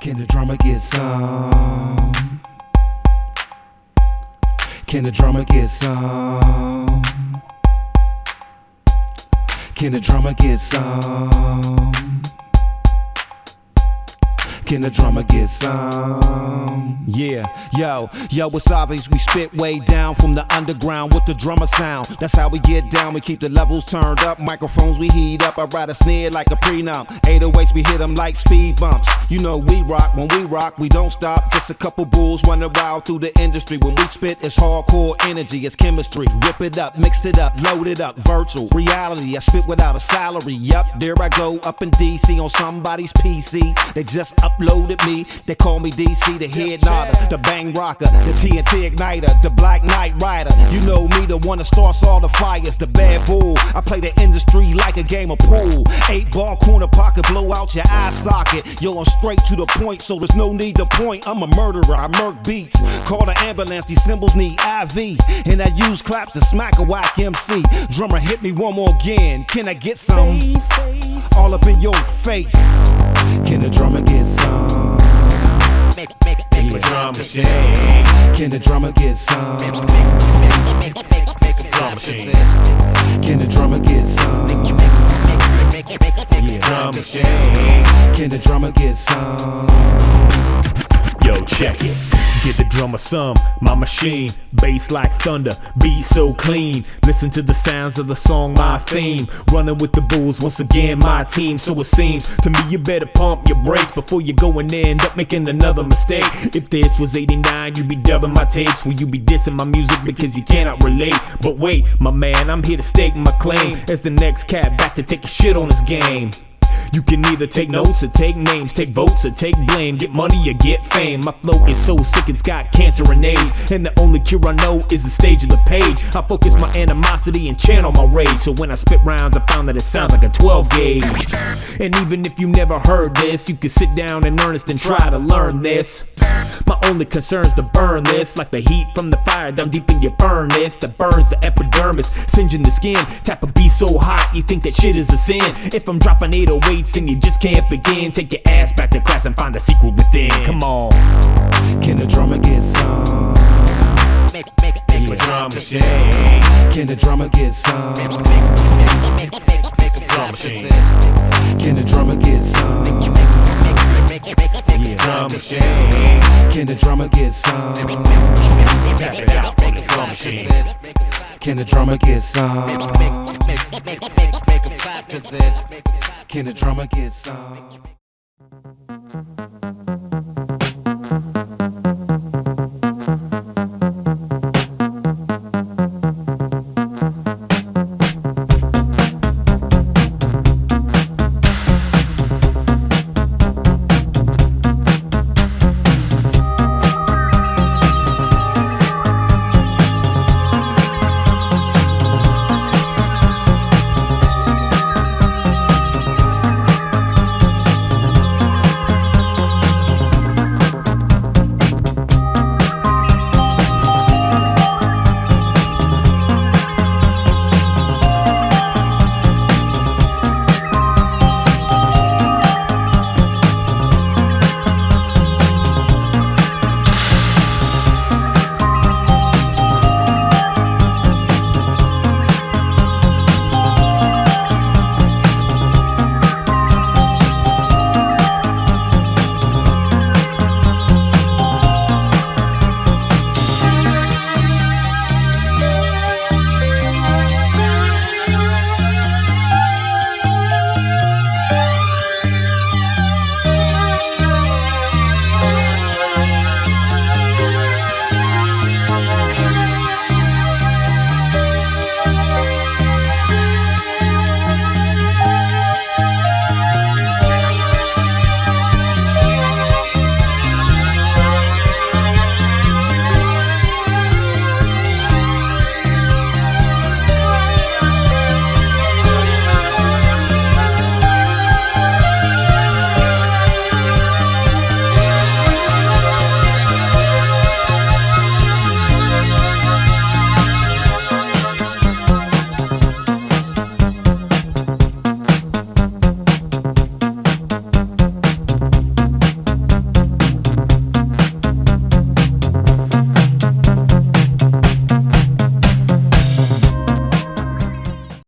Can the drummer get some? Can the drummer get some? Can the drummer get some? Can the drummer get some? Yeah, yo, it's obvious we spit way down from the underground with the drummer sound. That's how we get down, we keep the levels turned up. Microphones we heat up, I ride a snare like a prenup. 808s we hit them like speed bumps. You know we rock, when we rock we don't stop. Just a couple bulls running wild through the industry. When we spit it's hardcore energy, it's chemistry. Whip it up, mix it up, load it up. Virtual reality, I spit without a salary. Yup, there I go up in DC on somebody's PC. They just uploaded me, they call me DC, the head nodder, the bang rocker, the TNT igniter, the Black Knight Rider. You know me, the one that starts all the fires, the bad bull. I play the industry like a game of pool. 8-ball corner pocket, blow out your eye socket. Yo, I'm straight to the point, so there's no need to point. I'm a murderer, I murk beats. Call the ambulance, these cymbals need IV. And I use claps to smack a whack MC. Drummer, hit me one more again. Can I get some? All up in your face. Can the drummer get some? It's my drum machine. Can the drummer get some? Make a drum machine. Can the drummer get some? Drum machine. Can the drummer get some? Yo, check it. Give the drummer some, my machine. Bass like thunder, beat so clean. Listen to the sounds of the song, my theme. Running with the bulls, once again my team. So it seems to me you better pump your brakes before you go and end up making another mistake. If this was 89, you'd be dubbing my tapes. Will you be dissing my music because you cannot relate? But wait, my man, I'm here to stake my claim as the next cat back to take a shit on this game. You can either take notes or take names, take votes or take blame, get money or get fame. My flow is so sick it's got cancer and AIDS, and the only cure I know is the stage of the page. I focus my animosity and channel my rage, so when I spit rounds I found that it sounds like a 12 gauge. And even if you never heard this, you can sit down in earnest and try to learn this. My only concern's to burn this, like the heat from the fire down deep in your furnace that burns the epidermis, singeing the skin. Tap a beat so hot you think that shit is a sin. If I'm dropping 808s and you just can't begin, take your ass back to class and find the secret within. Come on. Can the drummer get some? It's my drum machine. Can the drummer get some? Make a drum machine. Can the drummer get some? Drum machine. Can the drummer get some? Tap it out on the drum machine. Can the drummer get some? Make a clap to this. Can the drummer get some?